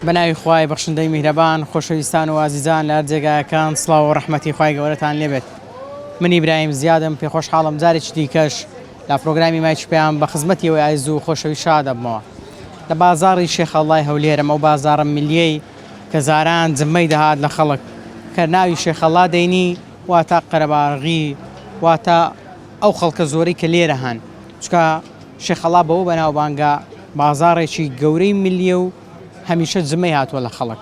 بەناوی خوای بەخشندەی میهرەبان خۆشەویستان و ئازیزان لە جێگایەکان سڵاو و ڕەحمەتی خوای گەورەتان لێبێت. من ئیبراهیم زیادم پێخۆشحاڵم جارێکی دیکەش لە پرۆگرامی مایچ پێیان بە خزمەتیەوەی ئایز و خۆشەوی شادەبمەوە لە بازاڕی شێخەڵای هەولێرم ئەو بازاڕم ملیەی کە زاران جمەی دەهات لە خەڵک کە ناوی شێخەڵا دەینی واتە قەرەباغی واتە ئەو خەڵکە زۆرەی کە لێرە هەن چکە شێخەڵا بەوە بەناوبانگە بازاڕێکی گەورەی ملیە و هەمیشە جمەی هاتووە لە خەڵک.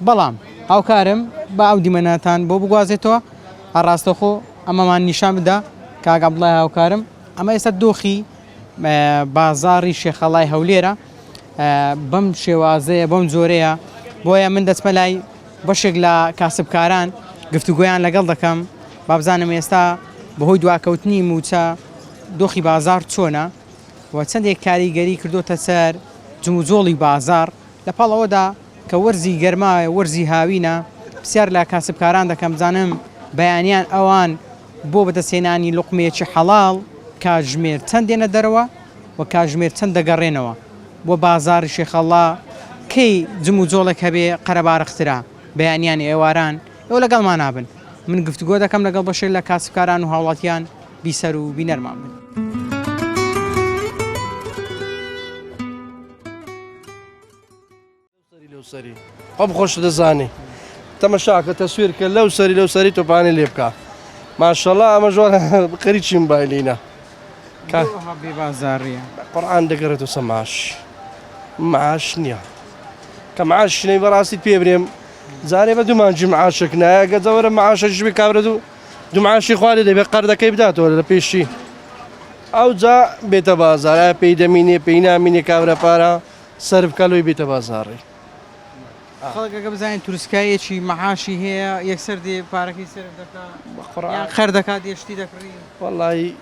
بەڵام هاوکارم بە ئەو دیمەناتان بۆ بگوازێتەوە هەڕاستەخۆ ئەمەمان نیشان بدە کاگا بڵای هاوکارم ئەمە ئێستا دۆخی بازاڕی شێخەڵای هەولێرە بەم شێوازەیە بەم جۆرەیە بۆیە من دەچمە لای بەشێک لە کاسبکاران گفتوگۆیان لەگەڵ دەکەم با بزانم ئێستا بەهۆی دواکەوتنی موچە دۆخی بازار چۆنە و چەندێک کاریگەری کردوتە سەر جموجۆڵی بازار لە پاڵەوەدا کە وەرزی گەرمایە وەرزی هاوینە پرسیار لە کاسبکاران دەکەم بزانم بەیانیان ئەوان بۆ بەدەستهێنانی لوقمەیەکی حەڵاڵ کاتژمێر چەند دێنە دەرەوە و کاتژمێر چەند دەگەڕێنەوە بۆ بازاری شێخەڵا کەی جموجۆڵێک هەبێ قەرەبارەخترا بەیانیانی ئێواران ئەو لەگەڵمان نابن. من گفتوگۆ دەکەم لەگەڵ بەشێک لە کاسبکاران و هاوڵاتیان بیسەر و بینەرمان بن. خۆم خۆش دەزانی تەمەشاکە تەسویرکە لەو سەری تۆپانی لێ بکە ماشەڵڵا ئەمە ژۆر قەری چیم بایلینە بێ بازاڕیە قورئان دەگەڕێت و سەماش معاش نییە کە معاش شنەی بەڕاستی پێ برێم جارێ بە دوومانجی معاشێک نایە گە جەوەرە معاشەش بێ کابرە دوو معاشی خوارێ دەبێت قەردەکەی بداتەوە لە پێشی ئەو جا بێتە بازار پێی دەمینێ پێی نامینێ کابرە پارە سەر بکە لۆی بێتە بازاڕی. خەڵکەکە بزانین تووسکایەکی مەعاشی هەیە یەکسەر دێ پارەکەی سەرف دەکات خەر دەکات دێشتی دەکڕی وەڵی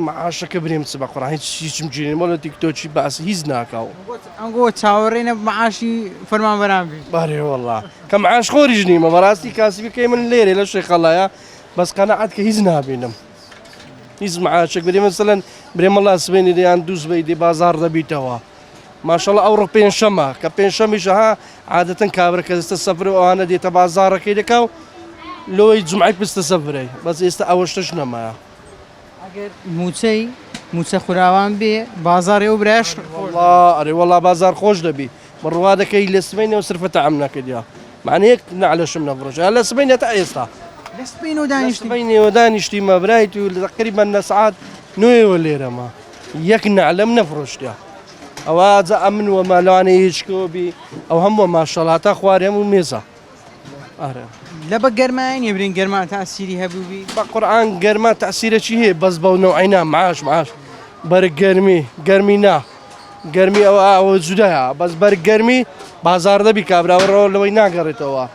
معاشەکە برێم چ بە قوڕان هیچم جێنێ مۆ لە تیکتۆکی باس هیچ ناکاو ئەنگۆ چاوەڕێنە مەعاشی فەرمانبەران بێ بارێ وەڵا کە معاش خۆریش نیمە بەڕاستی کاسبەکەی من لێرێ لە شێخەڵایە بەس قەنەعەت کە هیچ نابینم هیچ معاشێک برێ مەسەلەن برێمە ڵا سبێنی دەیان دووسبەی دێ بازار دەبیتەوە ماشەڵڵا ئەوڕۆ پێنجشەمە کە پێنجشەمیشەها عادەتەن کابرا کە دەستە سەفر و ئەوانە دێتە بازاڕەکەی دەکا و لۆی جومعی پستە سەفرەی بەس ئێستا ئەوەشتەش نەمایە ئەگەر موچە خوراوان بێ بازاڕی ئەو برایش ئەرێ وەڵا بازار خۆش دەبی بڕوا دەکەی لە سبەینەوە سرفە تەعام نەکردیا معنەیەک نەعلەشم نەفرۆش لە سبەینە تا ئێستا لە سبەینەوە دانیشتی سبەینەوە دانیشتی مەبرایت و تقریبا لە سعات نوێوە لێرەمە یەک نەعلەم نەفرۆشتیا ئەوە جا ئەمن وە مالوانەی هیچکۆبی ئەو هەموو ماشەڵاتە خوارێ هەموو مێزە لە بە گەرمایان یەبرین گەرمان تاسیری هەبووبی بە قورئان گەرما تەسیرەکی هەیە بەس بەو نەوعینا معاش بەرگ گەرمی نا گەرمی ئەوە جودایە بەس بەرگ گەرمی بازار دەبی کابراوەڕەوە لەوەی ناگەڕێتەوە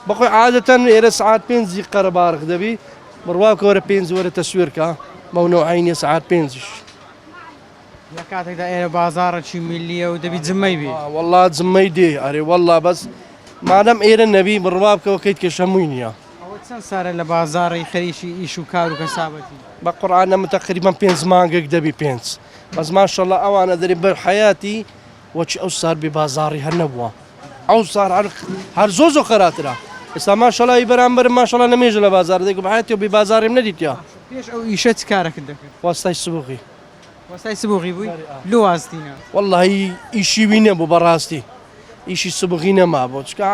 بەخۆی عادەتەن ئێرە سعات پێنجی قەرەباڕق دەبی بڕوا کۆرە پێنج وەرە تەسویرکە بەو نەوعینە سعات پێنجش لە کاتێکدا ئێرە بازاڕێکی میلیە و دەبی جمەی بێ وەڵا جمەی دێ ئەرێ وەڵا بەس مادەم ئێرە نەبی بڕوا بکەوە کەیت کێ شەمووی نییە ئەوە چەند سارە لە بازاڕی خەریکی ئیش و کار و کەسابەتی بە قورئان ئەمە تەقریبان 5 مانگێک دەبی 5 بەس ماشەڵڵا ئەوانە دەری بەر حەیاتی وەچی ئەو سار بێ بازاڕی هەر نەبووە ئەو سار هەر زۆ خەراترە ئێستا ماشەڵڵای بەرامبەر ماشەڵڵا نەمێژە لە بازار دەیگو بەحەیەتی و بێ بازاریم نەدیتیا پێش ئەو ئیشە چ کارەکەت دەکرد وەستای سبوغی وەستای سبوغی بووی لۆ وازتینە وەڵڵاهی ئیشی وی نەبوو بەڕاستی ئیشی سبغی نەما بۆ چکە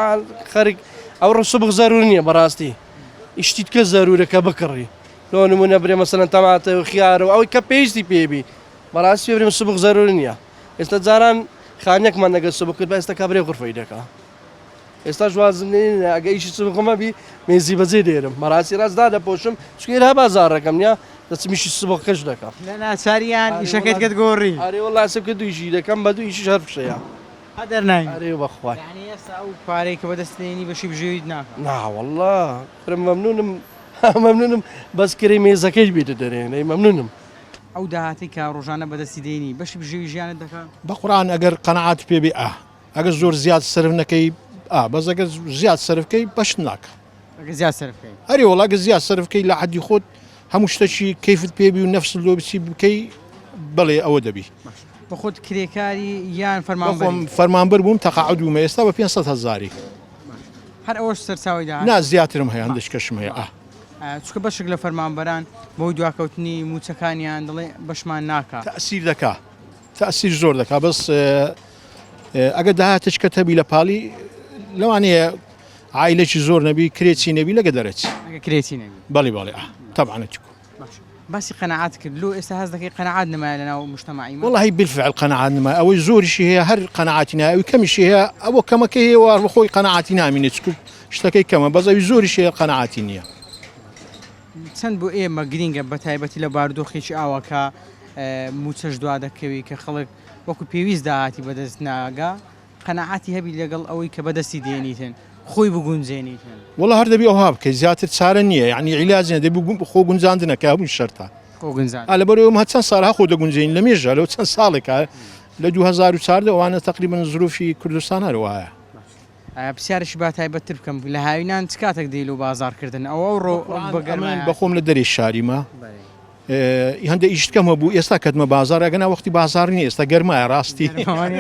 خەرک ئەوڕۆ سبغ زەرور نییە بەڕاستی ئیشتیت کە زەرورەکە بکڕی لۆ نمونە برێ مەسەلەن تەماتە و خیارە و ئەوەی کە پێویستی پێبی بەڕاستی برێم سبغ زەرور نییە ئێستا جاران خانێکمان نەگە سبغ کرد بە ئێستا کابرێ غرفەی دەکا ئێستا ژوازم ئەگە ئیشی سبغمە بی مێزی بەجێ دێرم بەڕاستی ڕاستدا دەپۆشم چکە هێرا بازاڕەکەم نیە دەچمیشی سبغ کەش دەکا لە ناچاریان ئیشەکەت کرد گۆڕی ئەرێ وەڵا سبکە دویشی دەکەم بە دوو ئیشی هەر پشەیە هەدەرناین ئەرێ بەخوای یعنی ئێستا ئەو پارەی کە بەدەستێنی بەشی بژێویت ناکە ناوەڵڵا مەمنونم بەس کرێ مێزەکەی بێتە دەرێنەی مەمنونم ئەو داهاتی کە ڕۆژانە بەدەستی دێنی بەشی بژێوی ژیانت دەکات بە قورئان ئەگەر قەنەعات پێبێ ئەگەر زۆر زیاد سرف نەکەی بەس ئەگەر زیاد سرفکەی بەش ناکە ئەگە زیاد سەرفکەی هەری وەڵا ئەگەر زیاد سرفکەی لە حەدی خۆت هەموو شتێکی کەیفت پێبی و نەفست لۆ بچی بکەی بەڵێ ئەوە دەبی بە خۆت کرێکاری یان بەخۆم فەرمانبەری فەرمانبەر بووم تەقاعد بوومە ئێستا بە 500,000 هەر ئەوەش سەرچاوی دا نا زیاترم هەیە هەندێک کەشم هەیە چکە بەشێک لە فەرمانبەران بۆی دواکەوتنی موچەکانیان دەڵێ بەشمان ناکات تأثیر دەکا تأثیر زۆر دەکا بەس ئەگە داهاتش کە تەبی لە پاڵی لەوانەیە عائلەی زۆر نەبی کرێکی نەبی لەگە دەرەچ ئەگە کرێتی نەبی بەڵێ بەڵێ طبعا باسی قەنەعات کرد لۆ ئێستا هەز دەکەی قەنەعات نمایە لەناو مجتەماعی والله بالفعل قەنەعات نمایە ئەوەی زۆریشی هەیە هەر قەنەعاتی نایە ئەوەی کەمیشی هەیە ئەوە کەمەکە هەیە بەخۆی قەنەعاتی نامینێت شتەکەی کەمە بەس ئەوی زۆریشی هەیە قەنەعاتی نییە چەند بۆ ئێمە گرینگە بە تایبەتی لە بارودۆخێکی ئاوەکە موچەش دوا دەکەوی کە خەڵک وەکو پێویست داهاتی بەدەست ناگا قەنەعاتی هەبی لەگەڵ ئەوەی کە بەدەستی دێنیتن خۆی بگونجێنیتن والله هەر دەبی ئەوها بکەیت زیاتر چارە نییە یعنی عیلاج نیە دەبی خۆ گونجاندنەکە هەبوون شەرتە خۆگونجان لەبەرەوە هە چەند ساڵ خۆ دەگونجین لە مێژە لەو چەند ساڵێکە لە 2014 ئەوانە تقریبا زروفی کوردستان هەروایە پرسیارشی با تایبەتتر بکەم لە هاوینان چ کاتێک دەیل و بازارکردن ئەوە ڕۆ بەگەرمان بەخۆم لە دەری شاریمە هەندە ئیشتکەمە بوو ئێستا کەتمە بازار ئەگەنا وەختی بازار نیە ئێستا گەرمایە ڕاستی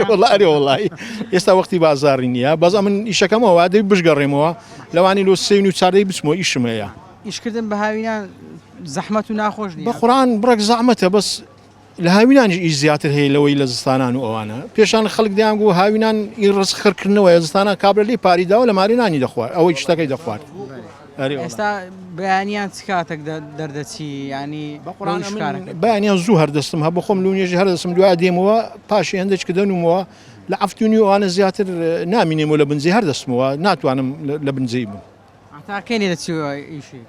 وڵی ئێستا وەختی بازاری نییە بەز من ئیشەکەمەوە دەی بشگەڕێمەوە لەوانی لۆ سێ و چاردەی بچمەوە ئیشمەیە ئیشکردن بە هاوینان زەحمەت و ناخۆش نیە بە قورآن بڕێک زەحمەتە بەس لە هاوینانی ئیش زیاتر هەیە لەوەی لە زستانان و ئەوانە پێشان خەڵک دیان بوو هاوینان ئی ڕزخڕکردنەوە زستانە کابرا لێ پاریداوە لە مارینانی دەخوارد ئەوەی شتەکەی دەخوارد ئێستا بەیانیان چ کاتێک دەردەچی ینی بەیانیان زوو هەردەستم هە بەخۆم لونێژی هەردەستم دوای دێمەوە پاشی هەندێک کە دەنومەوە لە ئەفتونی ئەوانە زیاتر نامینێمەوە لە بنجی هەردەستمەوە ناتوانم لە بنجەی بوو تاکەێنێ دەچیەوە ئیشی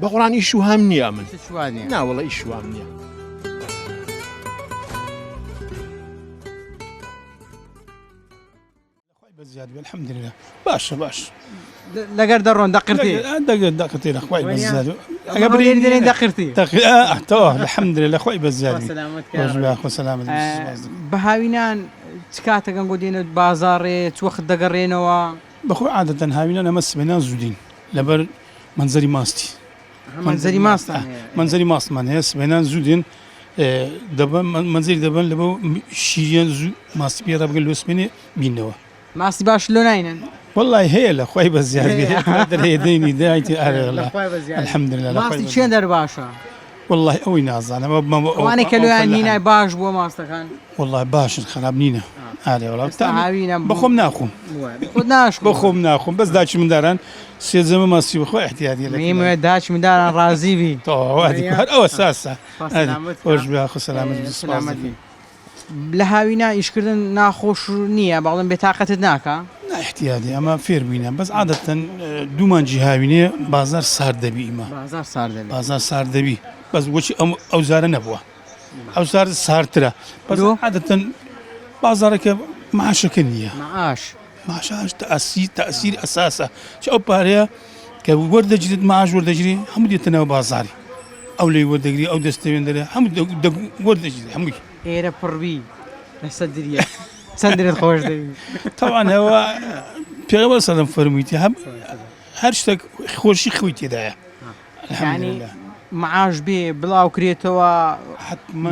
بە قورآن ئیش و هەم نییە من شوانێ ناوەڵە ئیش وام نییە الحمد لله باش لەگەر دەڕۆن دەقرتی دقيقتي اخوي بزاد قبل دەقرتی الحمد لله اخوي بزاد اخو سلامت بە هاوینان چ کاتەکەن گۆ دێنێت بازاڕێ چوەخت دەگەڕێنەوە بەخۆ عادەتەن هاوینان ئەمە سبێنان زوودین لەبەر منزەری ماستی منزەری ماستمان هەیە سبێنان زوودین دەبن منزەری دەبن لەبە شیریان زوو ماستی پێدا بگەن لۆ سبێنێ بینەوە ماستی باش لۆ ناینن والله هي لا خوي بزياد ديني دايتي الحمد لله ماستی چێن دەرباشە والله اوي ناز انا وانە کەلویان هینای باش بووە ماستەکان والله باش خراب نينا هذه والله هاوینم بخوم ناخوم خود ناش بخوم ناخوم بس داش من داران سي زعما ماسي بخو احتياطي لك ميم داش من داران راضي بي تو هذيك او اساسا وش باخو سلامت لە هاوینا ئیشکردن ناخۆش نییە باڵم بێتاقەتت ناکە احتیاطی ئەمە فێر بووینە بەس عادەتەن دوومانجی هاوینێ بازار سار دەبی ئیمە بازار سار دەبی بەس وەچی ئەو زارە نەبووە ئەو زار سارترە بەس عادەتەن بازارەکە معاشەکە نییە معاش تەأسیر ئەساسە چ ئەو پارەیە کە وەردەگیرێت معاش وەردەگیری هەموو دێتەنەوە بازاری ئەو لێی وەردەگری ئەو دەستەوێندەرە هەموو وەردەگیری هەمووی ئێرە پڕبی لەسەر دریە چەندرێت خۆش دەوی طبعا هەوە پێغەمبەر سەلەم فەرموویتی هەر شتێک خۆشی خۆی تێدایە معاش بێ بڵاو کرێتەوە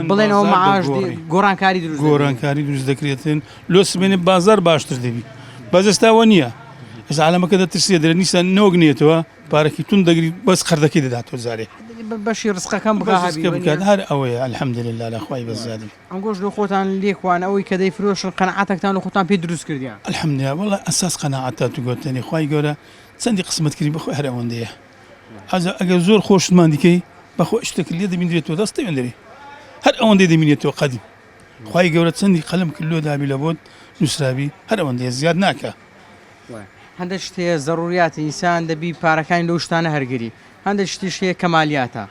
بڵێنەوە معاش گۆڕانکاری دروست دەکرێتن لۆ سبێنێ بازار باشتر دەبی بەس ئێستاوە نییە ئێستا عالەمەکە دەترسێ دەرە نیسان نەوەگنێتەوە پارەکی تون دەگری بەس خەردەکەی دەداتەوە زارێ بەشی ڕزقەکەم بکات هەر ئەوەیە الحمد لله لەخوای بەزادی ئەم گۆش لە خۆتان لێکوان ئەوەی کە دەیفرۆشن قەنەعاتێکتان لە خۆتان پێ دروست کردیان الحمد لله والله ئەساس قەنەعاتە تو گوتنی خوای گەورە چەندی قسمت کردی بەخۆی هەر ئەوەندەیە ئەگەر زۆر خۆشتمان دیکەی بەخۆ شتێک لێ دەبینێتەوە دەستەوێندەری هەر ئەوەندەی دەبینێتەوە قەدیم خوای گەورە چەندی قەلەم کردو دابی لە بۆت نووسراوی هەر ئەوەندەیە زیاد ناکە هەندێک شتەیە ضروریاتی ئینسان دەبی پارەکانی لەو شتانە هەرگری هەندێک شتیش هەیە کەمالیاتە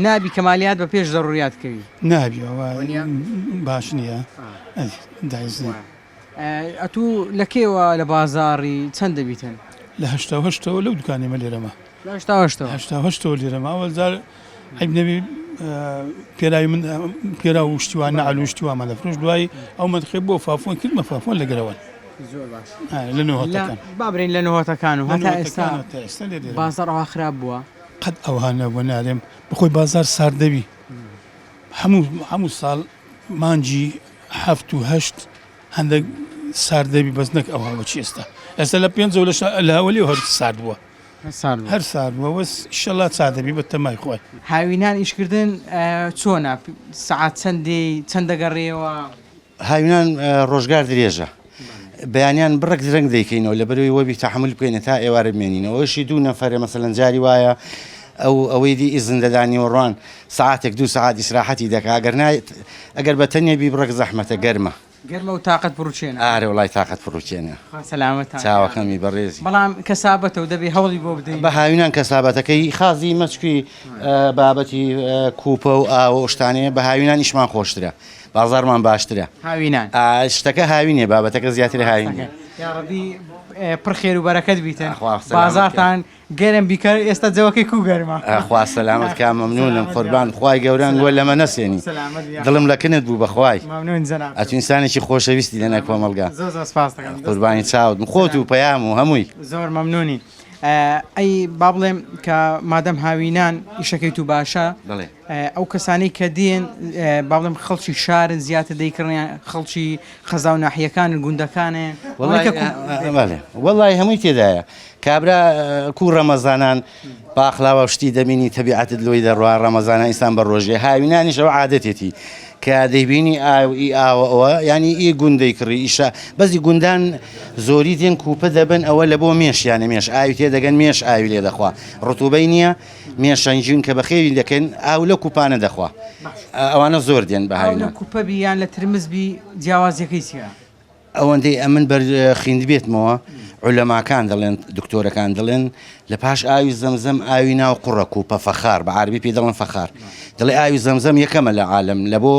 نابی کەمالیات بە پێش ضروریات کەوی نابی باش نییە ئەتوو لەکێوە لە بازاڕی چەند دەبیتن لە هەشتەوە لەو دوکانێمە لێرەمە هەشتا لێرەمە ئەوەزار عیب نەبی پێراوی من پێرا و شتیوان نەعل و شتیوانمان دەفرۆش دوای ئەو مەدخێ بۆ فافۆن کردمە فافۆن لەگەرەوە لە نەوەتەکان بابرین لە نەوەتەکان و هەتا ئێستا بازار ئەوە خراپ بووە قەت ئەوانە بۆ نارێم بخۆی بازار ساردەبی هەموو ساڵ مانجی هەفت و هەشت هەندێک ساردەبی بەس نەک ئەو هاوەچی ئێستا لە پێنج لە هەوەلی و هەر سارد بووە هەر سارد بووە وەس ئیشەڵا چادەبی بە تەمای خۆی هاوینان ئیشکردن چۆنە سعات چەند دەگەڕێەوە هاوینان ڕۆژگار درێژە بەیانیان بڕک درەنگ دەیکەینەوە لە بەرەوەی وەبی تەحمل بکەینە تا ئێوارە بمێنینەوە ئەوشی دوو نەفەرە مەسەلەن جاری وایە ئەوەی دی ئیزن دەدانیەوە ڕوان ساعتێک 2 ساعت ئیسراحەتی دەکا ئەگەر بە تەنیا بی بڕک زەحمەتە گەرمە گەرمە و تااقەت بڕوچێنە ئارێ وڵای تااقەت فڕوچێنە سەلامەتان چاوەکەمی بەڕێزی بەڵام کەسابەتەوە دەبێ هەوڵی بۆ بدەین بە هاوینان کەسابەتەکەی خازی مەچکی بابەتی کوپە و ئاوە شتانەیە بە هاوینان ئیشمان خۆشترە بازارمان باشترە هاوینان شتەکە هاوینێ بابەتەکە زیاتر هاوینێ یاڕەبی پڕخێر و بەرەکەت بیتن بازارتان گەرم بیکار ئێستا جەوەکەی کو گەرمە خوا سەلامت کا مەمنونم قوربان خوای گەوران گوە لەمە نەسێنی دڵم لە کنت بوو بەخوای ئەتوینسانێکی خۆشەویستی لەنە کۆمەلگا قوربانی چاوت خۆت و پەیام و هەمووی زۆر مەمنونی ئەی با بڵێم کە مادەم هاوینان ئیشەکەی تو باشە ئەو کەسانی کە دێن با بڵێم خەڵکی شارن زیاتر دەیکڕیان خەڵکی خەزا و ناحیەکانن گوندەکانێ وەڵی هەمووی تێدایە کابرا کوو ڕەمەزانان باخلاوە شتی دەبینی تەبیعەتت لۆی دەڕوا ڕەمەزانە ئینسان بە ڕۆژێ هاوینانیشەوە عادەتێتی کە دەیبینی ئاوە ینی ئی گوندەی کڕی ئیشە بەزی گوندان زۆری دێن کوپە دەبن ئەوە لە بۆ مێشیانە مێش ئاوی تێ دەگەن مێش ئاوی لێ دەخوا ڕتوبەی نییە مێشەنجین کە بەخێوی دەکەن ئاو لە کوپانە دەخوا ئەوانە زۆر دێن بە هاوینە کوپە بیان لە ترمزبی جیاوازیەکەی چیە ئەوەندەی ئەمن بەرخیند بێتمەوە عولەماکان دەڵێن دکتۆرەکان دەڵێن لە پاش ئاوی زەمزەم ئاوی ناو قوڕە کوپە فەخار بە عربی پێ دەڵێن فەخار دەڵێ ئاوی زەمزەم یەکەمە لە عالم لە بۆ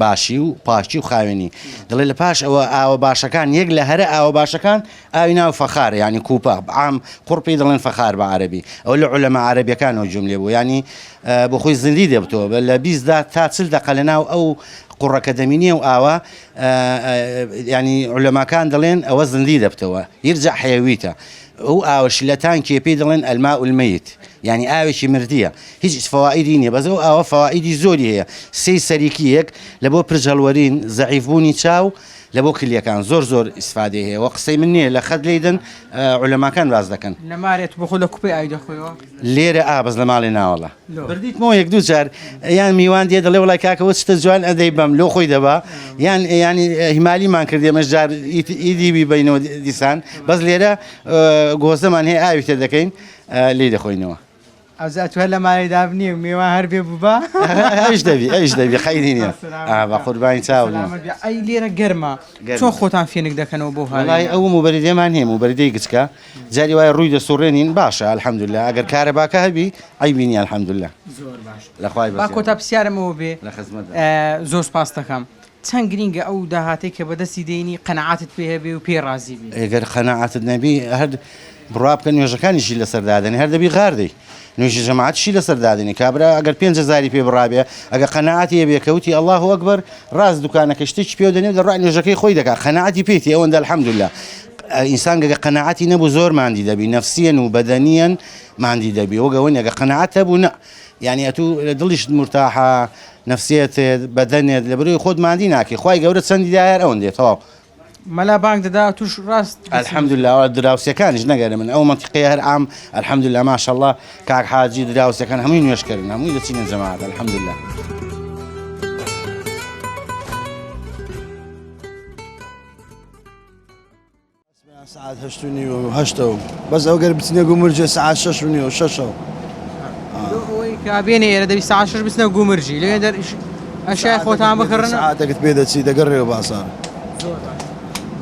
باشی و پاشی و خاوێنی دەڵێ لە پاش ئەوە ئاوە باشەکان یەک لە هەرە ئاوە باشەکان ئاوی ناو فەخار ینی کوپە عام قوڕ پێی دەڵێن فەخار بە عربی ئەو لە عولەما عەرەبیەکانەوە جوملێ بوو ینی بۆ خۆی زندی دەبتەوە لە 20 تا 40 دقە لەناو ئەو قوڕەکە دەمینیە و ئاوە ینی عولەماکان دەڵێن ئەوە زندی دەبتەوە هیرجە حەیەویتە ئەو ئاوەش لە تانکێ پێی دەڵێن ئەلماء المەیت ینی ئاوێکی مردیە هیچ فەوائیدی نییە بەس ئەو ئاوە فەوائیدی زۆری هەیە سێ سەریکی یەک لە بۆ پرژەڵوەرین زەعیفبوونی چاو لە بۆ کلیەکان زۆر ئیسفادێ هەیە وە قسەی من نییە لە خەت لێدن عولەماکان باز دەکەن لە مارێت بخۆ لە کوپی ئاوی دەخۆیەوە لێرە ئابز لە ماڵی ناوەڵە بردیتمەوە یەک دوو جار یان میوان دێ دەڵێ وڵای کاکەوە شتە جوان ئەدەی بەم لۆ خۆی دەبا یان ینی هیمالیمان کردێ مەژار ئیدی بینەوە دیسان بەس لێرە گۆزەمان هەیە ئاوی تێ دەکەین لێ دەخۆینەوە ئەوزاتوە لە مارەی دابنی و میوان هەر بێ بووبا ئەش دەبی خەیری نییە بە قوربانی چاو ئەی لێرە گەرمە چۆن خۆتان فێنک دەکەنەوە بۆ هاڵای ئەو موبەریدێمان هەیە موبەریدەی گچکە جاری وایە ڕووی دەسوڕێنین باشە الحەمدوللا ئەگەر کارە باکە هەبی ئەیبینی الحەمدوللا زۆر باش لەخوای با کۆتا پرسیارمەوە بێ لە خزمەت زۆر سپاس دەکەم چەند گرینگە ئەو داهاتەی کە بەدەستی دێنی قەنەعاتت پێ هەبێ و پێ ڕازی بی ئەگەر قەنەعاتت نەبی هەر بڕوا بکە نوێژەکانیشی لەسەردادنی هەر دەبی غاردەی نوێژی جەماعەتشی لەسەردادنی کابرا ئەگەر 5,000 پێ بڕابێ ئەگەر قەنەعاتی هەبێ کەوتی الله ئەکبەر ڕاست دوکانەکە شتێکی پێ دەنێ دەڕای نوێژەکەی خۆی دەکات قەنەعاتی پێیتی ئەوەندە الحەمدوللا ئینسان گەگە قەنەعاتی نەبوو زۆر ماندی دەبی نەفسیەن و بەدەنیەن ماندی دەبی وەگەوەن ئەگە قەنەعات هەبوو نە یعنی ئەتوو دڵیش مرتاحە نەفسیەتێت بەدەنێت لە بەروی خۆت ماندی ناکەی خوای گەورە چەندی دایار ئەوەندێتەوە مەلا بانگ دەدا توش ڕاست الحەمدوللا دراوسەکانیش نەگەرە من ئەو منتیقەیە هەر عام الحەمدوللا ماشەڵڵا کاک حاجی دراوسەکان هەمووی نوێشکردن هەمووی دەچینە جەماعەت الحەمدوللا ساعت 8:30 بەس ئەو گەر بچینە گومرجێ ساعت 6:30 6 کابێنێ ئێرە دەبی ساعت 6 بچنە گومرجی لێ دەر ئەشای خۆتان بکڕن ساعتێکت پێ دەچی دەگەڕێەوە بازار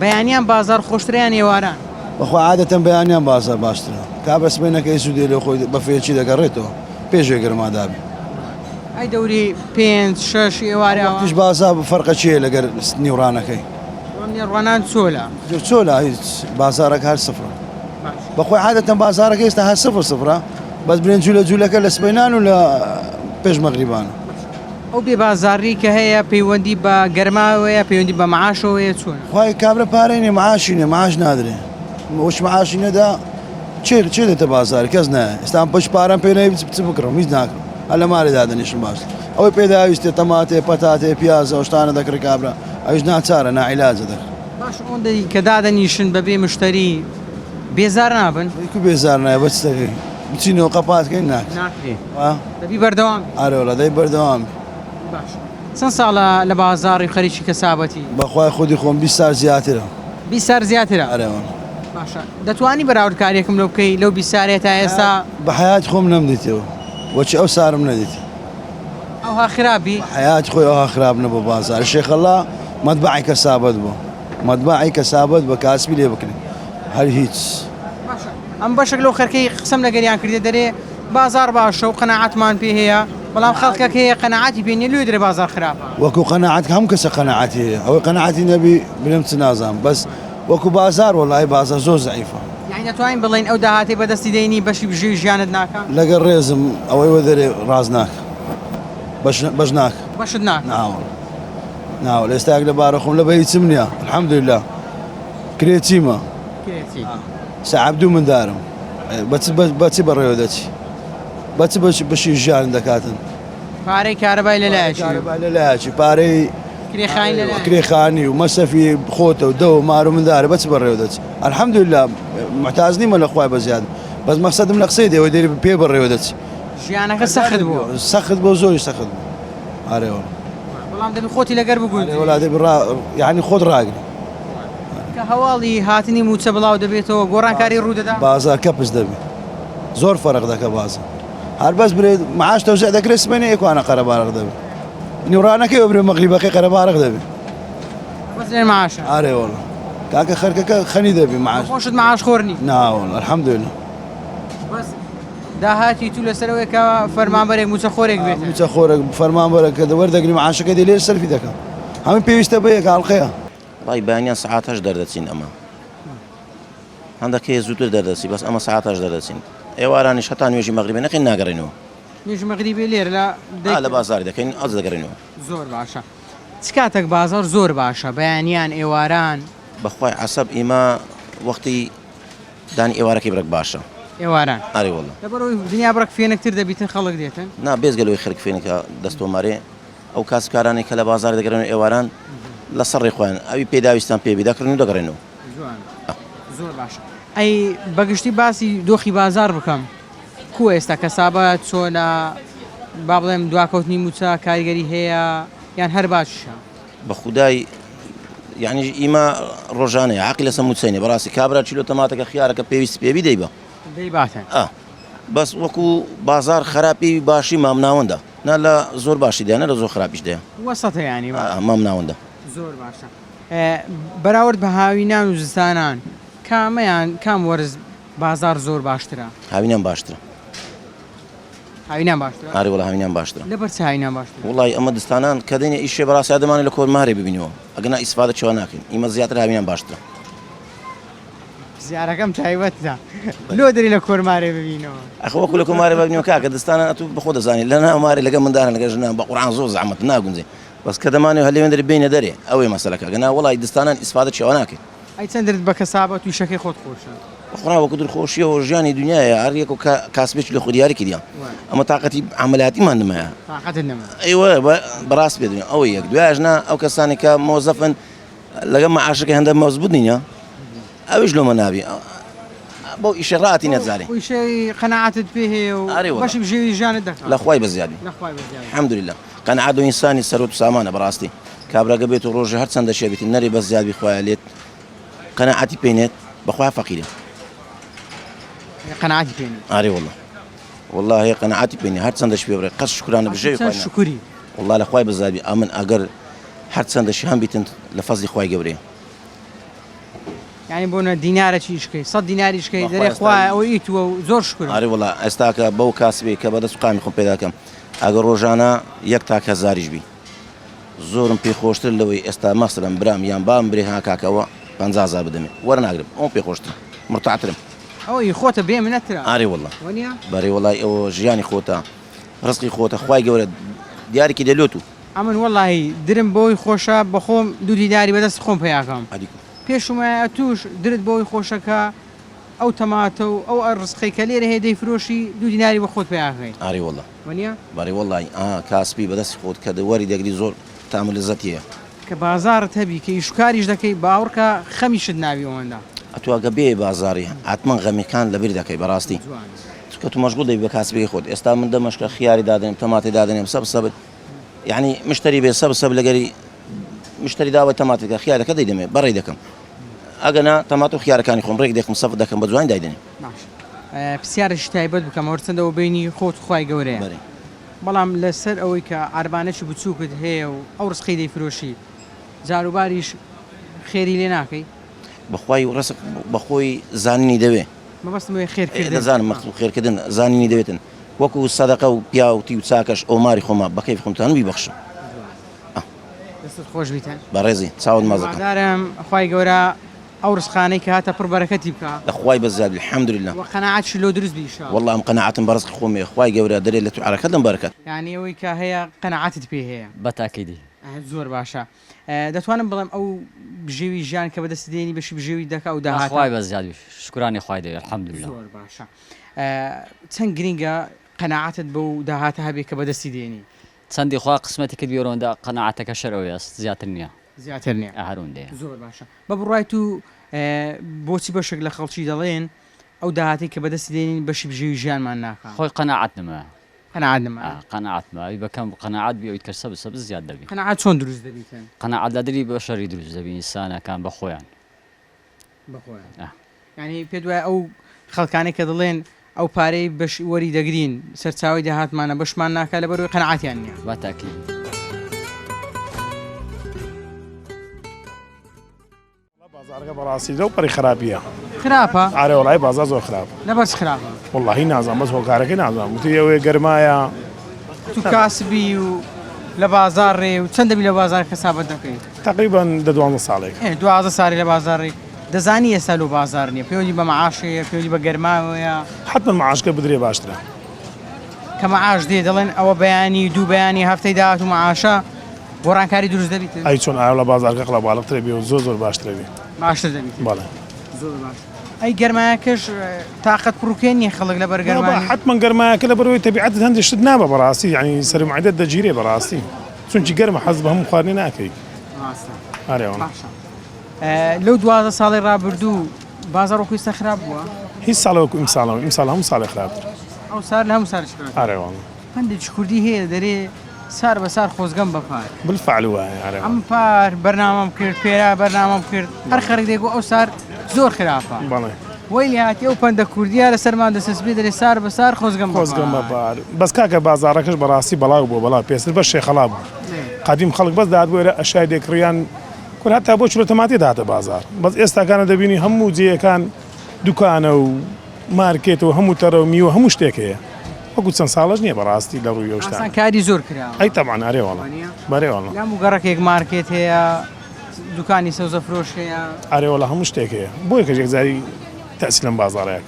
بەیانیان بازار خۆشتریان ێواران بەخوا عادەتەن بەیانیان بازار باشترە کا بەسمێنەکەی سوودێ لە خۆی بەفێکی دەگەڕێتەوە پێشێ گەرمادابی ئەی دەوری 5-6 ئێوارەوە تیش بازار فەرقە چیە لەگەر نێوڕانەکەی نێڕوانان چۆلە چۆلا هیچ بازارێک هەر سفرە بەخۆی عادەتەن بازارەکە ئێستا هەر سفرە بەس برێن جوولەکە لە سبەینان و لە پێش مەغریبانە ئەو بێ بازاری کە هەیە پەیوەندی بە گەرماوەیە پەیوەندی بە مەعاشەوەیە چۆن خی کابرا پارەینێ معاشینێ معاش نادرێ وش معاشینەدا چێ دێتە بازار کەس نایە ئێستا پش پارەم پێ نەیە بچ بکڕم هیچ ناکڕم هە لە مارێ دادنیشم باش ئەوەی پێداویستێ تەماتێ پەتاتێ پیازە شتانە دەکرێت کابرا ئەوش ناچارە ناعیلاجە دەر باش ئەوەندەی کە دادەنیشن بەبێ مشتری بێزار نابن کو بێزار نایە بە چتەکەی بچینەوە قەپاتکەین ناکرێت ناکرێ وا دەبی بەردەوام ئارەوە دەی بەردەوام باش چەند ساڵە لە بازاڕی خەریکی کەسابەتی بەخوای خودی خۆم 20 سال زیاترە 20 سال زیاترە ئەرەوە باشە دەتوانی بەراوردکاریەکەم لەو بکەی لەو 20 سالێ تا ئێستا بە حیات خۆم نەمدیتەوە وەچی ئەو سارم نەدیت ئەوها خراپی حیات خۆی ئەوها خراپ نەبوو بازار شێخەڵا مەتبعی کەسابەت بوو مەتبعی کەسابەت بە کاسبی لێ بکرێن هەر هیچ ئەم بەشێک لەو خەرکەی قسەم لەگەریان کردێ دەرێ بازار باشە و قەناعەتمان پێ هەیە بەڵام خەڵکەکە هەیە قەناعەتی پێ نیە لێ درێ بازار خراپە وەکو قەناعەت هەم کەسە قەناعەتی هەیە ئەوەی قەناعەتی نەبی بلم چ نازانم بەس وەکو بازار وەڵای بازار زۆر زەعیفە یعنی دەتوانین بڵێن ئەو داهاتی بەدەستی دەینی بەشی بژێوی ژیانت ناکە لەگەڵ ڕێزم ئەوەی وە دەرێ ڕاز ناکە بەش ناکە بەشت ناکە ناوە لە ئێستاک لە بارە خۆم لە بەری چم نییە الحەمدوللا کرێچیمە سەعاب دوو مندارم بەچی بەڕێوە دەچی بەچی ژیان دەکاتن پارەی کارەبای لەلایەکی لەلایەکی پارەی کرێخانی و مەسەفی خۆتە و دە و مار و مندارە بەچ بەڕێوە دەچی الحەمدوللا محتاج نیمە لە خوای بەزیاد بەس مەقسەدم لە قسەی دێەوە دەری پێ بەڕێوە دەچی ژیانەکە سەخت بووە سەخت بۆ زۆری سەخت بوو ئارێوە بەڵام دەبی خۆتی لەگەر بگوت وڵاتی یعنی خۆت ڕاگری کە هەواڵی هاتنی موچە بڵاو دەبێتەوە گۆڕانکاری ڕوودەدا بازار کەپس دەبێت زۆر فەرق دەکە بازار هەر بەس برێت معاش تەوزیع دەکرێت سبەینە یەکوانە قەرەبارق دەبێت نیوڕانەکەی وە برێ مەغریبەکەی قەرەبارق دەبێت بەس لێن معاشە ئارێ وەڵا کاکە خەرکەکە خەنی دەبێت معاش خۆشت معاش خۆرنی ناوەڵ الحەمدوللا بەس داهاتی تو لەسەرەوەی کە فەرمانبەرێک موچە خۆرێک بێت موچە خۆرە فەرمانبەرە کە وەردەگری معاشەکە دێ لێر سەرفی دەکەم هەموو پێویستە بە یەک هاڵقەیە ڕای بەیانیان سەعاتەش دەردەچین ئەمە هەندێک زووتر دەردەچی بەس ئەمە سەعاتەش دەردەچین ئێوارانیش هەتا نوێژی مەغریبێ نەقین ناگەڕێنەوە نوێژ مەغریبێ لێرە لە بازاری دەکەین ئەز دەگەڕێنەوە زۆر باشە چ کاتێک بازار زۆر باشە بەیانیان ئێواران بەخوای عەسەب ئێمە وەختی دانی ئێوارەکەی بڕێک باشە ئێواران ئاری وەڵڵا لەبەرەوەی دنیا بڕێک فێنێکتر دەبیتن خەڵک دێتن نا بێزگەلەوەی خەرک فێنێکە دەستۆمارێ ئەو کاسبکارانی کە لە بازار دەگەڕێنەوە ئێواران لە سەرڕێ خۆیان ئەوی پێداویستان پێبی دەکردن و دەگەڕێنەوە زۆر باشە ئەی بەگشتی باسی دۆخی بازار بکەم کو ئێستا کەسابەت چۆنە با بڵێم دواکەوتنی موچە کاریگەری هەیە یان هەر باشە بە خودای یعنی ئیمە ڕۆژانەیە عقی لەسە موچەینێ بەڕاستی کابرا چیلۆ تەماتەکە خیارەکە پێویست پێوی دەیبە دەیباتن بەس وەکو بازار خراپی باشی مام ناوەندە نا لە زۆر باشی دێنە لە زۆر خراپیش دێ وەسەتە ینی مام ناوەندە زۆر باشە بەراورد بە هاوینان و زستانان کامەیان کام وەرز بازار زۆر باشترە هاوینان باشترە هاوینان باشترە ئاری وڵا هاوینان باشترە لەبەر چ هاوینان باشترە وڵی ئەمە دستانان کە دێنێ ئیشێ بەڕاستی دەمانێت لە کۆرمارێ ببینەوە ئەگەنا ئیسفادە چۆن ناکەین ئیمە زیاتر هاوینان باشترە زیارەکەم تایبەتدا لۆ دەری لە کۆرمارێ ببینەوە ئەخ وەکو لە کۆمارێ ببینەوە کاکە دستانان ئەتوو بەخۆ دەزانێت لە ناومارێ لەگە مندارن لەگە ژنان بە قورعان زۆر زەحمەت ناگونجێ بەس کە دەمانێت هەلێوێن دەری بینە دەرێ ئەوەی مەسەلەکە گەنا وڵی دستانان ئیسفادە چێوە ناکەین ئەی چەندرت بە کەسابەت و شەکەی خۆت خۆشە بەخۆرا وەکو دڵخۆشیەوە ژیانی دنیاە هەر یەک و کاسبێکی لە خودیاری کردیان ئەمە تااقەتی عملیاتیمان نمایە ئەیوە بەڕاست بێت ئەوە یەک دوایژنا ئەو کەسانی کە مۆزەفن لەگەم معاشەکە هەندە مەوزبوو نینە ئەوش لۆمە نابی بۆ ئیشەڕاتی نەزانێ قەناعەتت پێ هەیە و بەشی بژێوی ژیانت دەکات لە خوای بەزیادی الحەمدولله قەناعەت و ئینسانی سەرۆت و سامانە بەڕاستی کابراگە بێت و ڕۆژێ هەر چەندە شێبێتی نەری بەس زیادی خوایە لێت قەناعەتی پێنێت بەخوا فەقیرە قەناعەتی پێنێت ئاری وڵڵا والله قەناعەتی پێنێ هەر چەندەش پێ بڕێ قەس شکرانە بژێوی خوای شکری والله لە خوای بەزادی ئەمن ئەگەر هەر چەندەشی هەم بیتن لە فەزلی خوای گەورەیە یعنی بۆنە دینارە چیشکەی 100 دیناریشکەی دەرێ خوای ئەوە ئیتووە و زۆر شکر ئاری وڵا ئێستاکە بەو کاسبێ کە بەدەست قامی خۆم پێداکەم ئەگەر ڕۆژانە یەک تاک هەزاریش بی زۆرم پێ خۆشتر لەوەی ئێستا مەسەلەن برام یان بام برێ ها کاکەوە 50000 بدەمێ وەرناگرم ئەو پێ خۆشتر مرتاحترم ئەوەی خۆتە بێ منەترە ئاری وڵا بەڕێ وڵای ئەوە ژیانی خۆتە ڕزقی خۆتە خوای گەورە دیارێکی دەلۆت و ئەمن وەڵی درم بۆی خۆشە بە خۆم دوو دیداری بەدەست خۆم پیاکەم پێشمایە توش درت بۆی خۆشەکە ئەو تەماتە و ئەو ڕزقی کە لێرە هەیە دەیفرۆشی دوو دیناری بە خۆت پیاکەی ئاری وڵا وەنیە بەڕێ وڵی کاسبی بەدەستی خۆت کە وەری دەگری زۆر تام لەزەتیە کە کە بازارت هەبی کە ئیشکاریش دەکەی باوەڕکە خەمیشت ناوی ئەوەندا ئەتوواگە بێ بازاری حتمما غەمیەکان لەبیر دەکەی بەڕاستی کە تو مەشغوڵ دەبی بە کاسبی خۆت ئێستا من دەمەشکە خیاری دادنێم تەماتی دادنێم سەب یعنی مشتری بێ سەب لەگەری مشتری داوای تەماتێکە خیارەکە دەیدەمێ بەڕێ دەکەم ئەگەنا تەمات و خیارەکانی خۆم ڕێک دێکم سەف دەکەم بە جوانی دایدنێ پرسیارش تایبەت بکەم وەرچەندەوە بینی خۆت خوای گەورەیە بەڵام لەسەر ئەوەی کە ئاربانەی بچووکت هەیە و ئەو ڕسقی دەیفرۆشی جاروباریش خێری لێ ناکەی بەخوای ڕسق بەخۆی زانینی دەوێ مەبەستم خێرکردن دەزانم مەخلوق خێرکردن زانینی دەوێتن وەکو سەدەقە و پیاوتی و چاکەش ئۆماری خۆمە بەکەیف خۆمتان بیبەخشم دەستت خۆش بیتە بەڕێزی چاوت مازەکەم دارم خوای گەورە ئەو ڕسخانەی کە هاتە پڕ بەرەکەتی بکە لەخوای بەزاد الحەمدولله وقەناعەتش لۆ دروست بی ئینشاء الله والله ئەم قەناعەتم بە ڕزق خۆمێ خوای گەورە دەرێت لە تو عەرەکەت لەم بەرەکەت یعنی ئەوەی کە هەیە قەناعەتت پێ هەیە بەتاکیدی زۆر باشە دەتوانم بڵێم ئەو بژێوی ژیان کە بەدەست دێنی بەشی بژێوی دەکا و داهات خوای بەزیاد شکرانی خوای دەوێت الحەمدولله زۆر باشە چەند گرینگە قەناعەتت بەو داهاتە هەبێت کە بەدەستی دێنی چەندی خوا قسمەتی کرد بیەوەندا قەناعەتەکە شەرەوەی است زیاتر نییە زیاتر نییە هەروندەیە زۆر باشە بە بڕای تو بۆچی بەشێک لە خەڵکی دەڵێن ئەو داهاتی کە بەدەستی دێنین بەشی بژێوی ژیانمان ناکە خۆی قەناعەت نمە قەناعەت ماوی بەکەم قەناعەت بیەوەیت کە سەب زیاد دەبی قەناعەت چۆن دروست دەبیتن قەناعەت لە دڵی بە شەڕی دروست دەبی ئینسانەکان بە خۆیان بەخۆیان یعنی پێ دوای ئەو خەڵکانێک کە دەڵێن ئەو پارەی بەش وەری دەگرین سەرچاوی داهاتمانە بەشمان ناکە لە بەروی قەناعەتیان نییە بەتاکید بازارگە بەڕاستی لەو پەری خراپیە خراپە ئارێ وڵای بازار زۆر خراپ لەبەرچ خراپە واللهی نازانم بەس هۆکارەکەی نازانم وتی ئەوەیە گەرمایە تو کاسبی و لە بازارڕێ و چەند دەبی لە بازار حسابەت دەکەیت تقریبا دە 12 ساڵێک 12 ساڵی لە بازارڕێ دەزانی ئێستا لەو بازار نییە پێوەی بە مەعاشەیە پێوەی بە گەرماوەیە حتما معاشکە بدرێ باشترە کە مەعاش دێ دەڵێن ئەوە بەیانی دوو بەیانی هەفتەی داهات و مەعاشە گۆڕانکاری دروست دەبیت ئەی چۆن ئاو لە بازارگە قڵەباڵقترێ بێ و زۆر باشترە بێ باشتر دەبیت بەڵێ زۆر باش ئەی گەرمایەکەش تااقەت پڕوکێن نیە خەڵک لە بەرگەرمانی حتما گەرمایەکە لە بەرەوەی تەبیعەت هەندێک شت نابە بەڕاستی یعنی سەر معدەت دەگیرێ بەڕاستی چونکی گەرمە حەز بە هەموو خواردنی ناکەی ئارێوە لەو 12 ساڵی ڕابردوو بازار وەکوی ئێستا خراپ بووە هیچ ساڵەوەکو ئیمساڵ هەموو ساڵی خراپتر ئەو سار لە هەموو سارش ئارێوە هەندێک کوردی هەیە دەرێ سار بە سار خۆزگەم بەپار بالفعل وایە ئارێوە ئەم پار بەرنامەم کرد پێرا بەرنامەم کرد هەر خەرک دێگو ئەو سار زۆر خراپە بەڵێ وەی هاتی ئەو پەندە کوردیا لە سەرمان دەسەسبێ دەرێ سار بە سار خۆزگەم بەپار بەس کاکە بازارەکەش بەڕاستی بەڵاو بوو بەڵا پێستر بە شێخەڵا بوو قادیم خەڵک بەس دادبووێرە ئەشای دێکڕیان کورد هەتا بۆ چلۆتەماتی داتە بازار بەس ئێستاکانە دەبینی هەموو جێیەکان دوکانە و مارکێتەوە هەموو تەرە و میوە هەموو شتێک هەیە وەکو چەند ساڵش نییە بەڕاستی لە ڕووی ئەوشتان کاری زۆر کرا ئەی تەمان ئارێوەڵە بەرێوەڵە لەم گەڕێکێک مارکێت هەیە دوکانی سەوزە فرۆش هەیە ئارێوەڵە هەموو شتێک هەیە بۆی کە یەکجاری تەسی لەم بازارەیە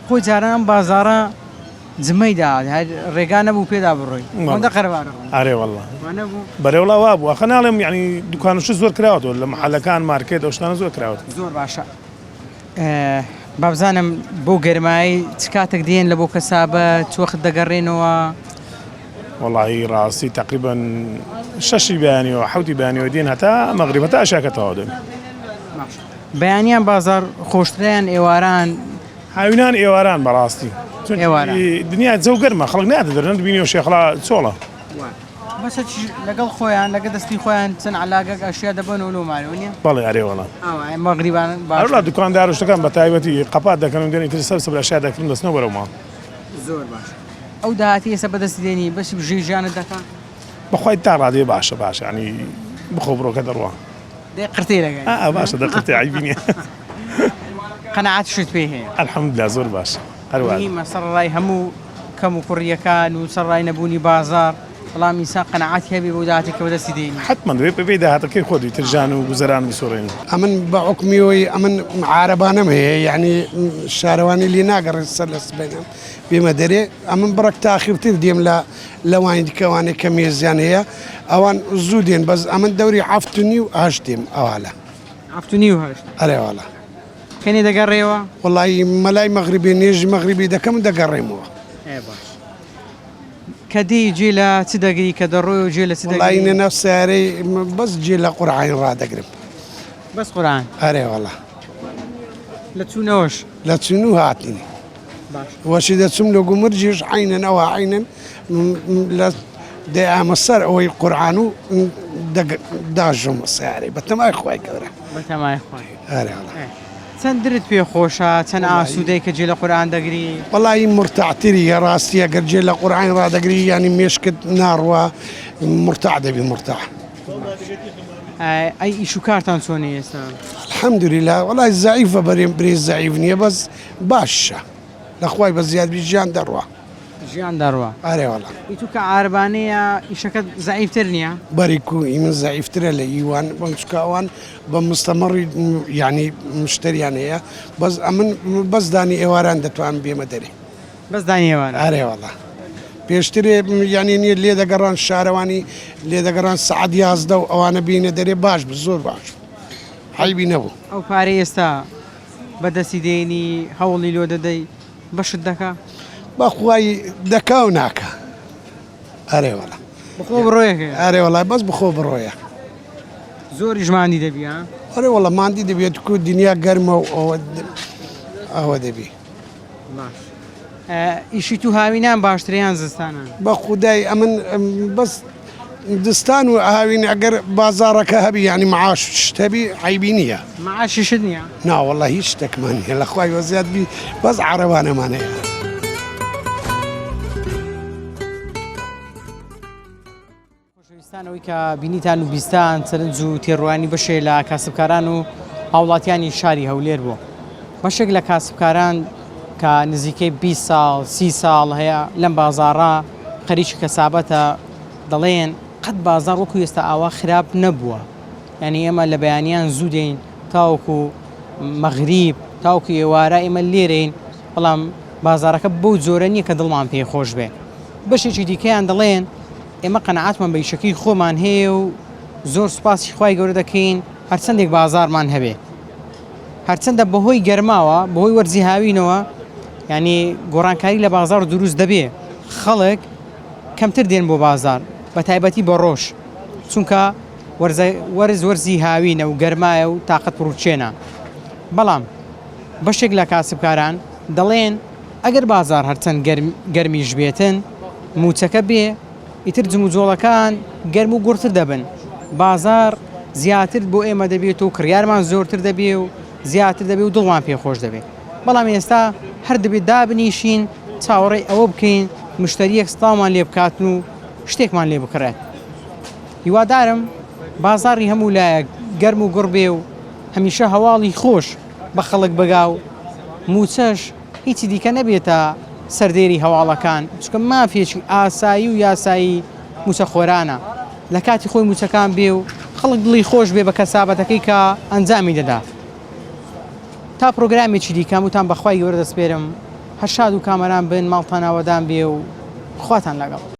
خۆی جاران بازارە جمەیدا ڕێگا نەبوو پێدا بڕۆی ئەوەندە قەرەبارە ئارێوەڵە بەرێوڵا وا بوو ئەخە ناڵێم یعنی دوکانش زۆر کراوەوە لە محەلەکان مارکێت ئەو شتانە زۆر کراوەت زۆر باشە بابزانم بۆ گەرمایی چ کاتێک دێن لە بۆ کەسابە چوەخت دەگەڕێنەوە والله ڕاستی تقریبا 6 بەیانیەوە 7 بەیانیەوە دێن هەتا مەغریب هەتا ئەشاکەتەوە دێن بەیانیان بازار خۆشتریان ئێواران هاوینان ئێواران بەڕاستی دنیا جەو گەرمە خەڵک ناتە دەرن بینی و شێخڵا چۆڵە بەسە لەگەڵ خۆیان لەگە دەستی خۆیان چەند علاگەک ئەشیا دەبن و لۆمارەوەنیە بەڵێ ئارێوەڵە مەغریبان باش دوکاندار شتەکان بە تایبەتی قەپات دەکەن و دێنی تر سەر ئەشیا دەکەن دەستنەوە بەرەومان زۆر باش ئەو داهاتی ئێستا بەدەستی دێنی بەشی بژێ ژیانت دەکات بەخوای تا ڕادێ باشە ینی بخۆ بڕۆکە دەڕوە دێ قرتێ لەگەن باشە دەقرتێ عیبینێ قەناعەت شت پێ هەیە الحەمدوللا زۆر باش هەروە سەرڕای هەموو کەم و کوڕیەکان و سەرڕای نەبوونی بازار بەڵام ئینسان قەناعەتی هەبێ بۆ داهاتی کە بەدەستی دێنی حتما دەبێت بەبێ داهاتەکەی خۆی ترژان و گوزەران بسۆڕێنی ئەمن بە عوکمیەوەی ئەمن عارەبانەم هەیە یعنی شارەوانی لێ ناگەڕێت سەر لە سبێنم بێمە دەرێ ئەمن بڕک تاخیرتر دێم لەوانی دیکەوانێک کە مێزیان هەیە ئەوان زوو دێن بەس ئەمن دەوری 7.5 ئەوالە 7.5 ئەرێواڵە کەنی دەگەڕێەوە وڵی مەلای مەغریبی نێژی مەغریبی دەکەم دەگەڕێمەوە کە دێی جێ لە چ دەگری کە دەڕۆی و جێ لە چ والله نفس ساري بس جي لقرعين راد أقرب بەس قورآن أري والله لە چوونەوەش لا تسنو هاتني باش واش إذا تسملو قمرجيش عينا أو عينا لا دا مصر أو القرآن داجم ساري بتما إخوي كذا بەتەمای خۆی أري والله چەند درت پێ خۆشە چەند ئاسوودەی کە جێ لە قورآن دەگری والله مرتعتري يا راسي أقر جي لقرآن راد أقري يعني مشكت نار ومرتع دبي مرتع ئەی ئیش و کارتان چۆنی ئێستا الحمد لله والله الزعيفة بري الزعيفني بس باشا الأخوي بس زياد بيجان دروا ژیان دەڕوە أري والله ئیتو کە ئاربانەیە ئیشەکەت زعیفتر نییە بريكو من زعيف ترى ليوان بمسكاوان بمستمر يعني مشتري يعني هي بس أمن بس داني إيواران دتوان بيمدري بەس دانیێوانە أري والله بيشتري يعني اللي دقران الشهرواني اللي دقران سعد يازدو أو أنا بينا دري باش بزور باش حيبي نبو ئەو پارەی ئێستا بەدەستی دێنی هەوڵی لۆ دەدەی بەشت دەکا بأخوي دكاو ناكا أري والله بخۆ بڕۆیەکە أري والله بس بخو برويا زۆری ژمانی دەبی ها أري والله ما عندي دبي تكون الدنيا قرمة أو دبي باش ئیشی تو هاوینان باشتریان زستانە بخداي أمن بس دستان وهاوين أجر بازارك هبي يعني معاش تبي عيبينية معاشیشت نییە لا والله يشتك ماني الأخوي وزياد بي بس عربانة ماني خۆشەویستانەوەی کە بینیتان و بیستان چەلنج و تێڕوانی بەشێ لە کاسبکاران و هاوڵاتیانی شاری هەولێر بوو بەشێک لە کاسبکاران کە نزیکەی 20 ساڵ 30 ساڵ هەیە لەم بازاڕا خەریکی کەسابەتە دەڵێن قەت بازار وەکو ئێستا ئاوا خراپ نەبووە یعنی ئێمە لە بەیانیان زوو دێین تاوەکو مەغریب تاوەکو ئێوارە ئێمە لێرەین بەڵام بازارەکە بەو جۆرە نییە کە دڵمان پێی خۆش بێ بەشێکی دیکەیان دەڵێن ئێمە قەنەعاتمان بە ئیشەکەی خۆمان هەیە و زۆر سوپاسی خوای گەورە دەکەین هەرچەندێک بازارمان هەبێ هەرچەندە بەهۆی گەرماوە بەهۆی وەرزی هاوینەوە یعنی گۆڕانکاری لە بازار دروست دەبێ خەڵک کەمتر دێن بۆ بازار بە تایبەتی بە ڕۆژ چونکە وەرزی هاوینە و گەرمایە و تااقەت پڕوچێنە بەڵام بەشێک لە کاسبکاران دەڵێن ئەگەر بازار هەرچەند گەرمیش بێتن موچەکە بێ ئیتر جموجۆڵەکان گەرم و گورتر دەبن بازار زیاتر بۆ ئێمە دەبێت و کڕیارمان زۆرتر دەبێ و زیاتر دەبێ و دڵمان پێخۆش دەبێت بەڵام ئێستا هەر دەبێت دابنیشین چاوەڕێی ئەوە بکەین مشتریەک سڵاومان لێ بکاتن و شتێکمان لێ بکڕێت هیوادارم بازاری هەموو لایەک گەرم و گوڕ بێ و هەمیشە هەواڵی خۆش بە خەڵک بەگا و موچەش هیچی دیکە نەبێتە سەردێری هەواڵەکان چکە مافێکی ئاسایی و یاسایی موچەخۆرانە لە کاتی خۆی موچەکان بێ و خەڵک دڵی خۆش بێ بە کەسابەتەکەی کە ئەنجامی دەدا تا پرۆگرامێکی دیکەم وتان بەخوای گەورە دەسپێرم هەر شاد و کامەران بن ماڵتان ئاوەدان بێ و خواتان لەگەڵ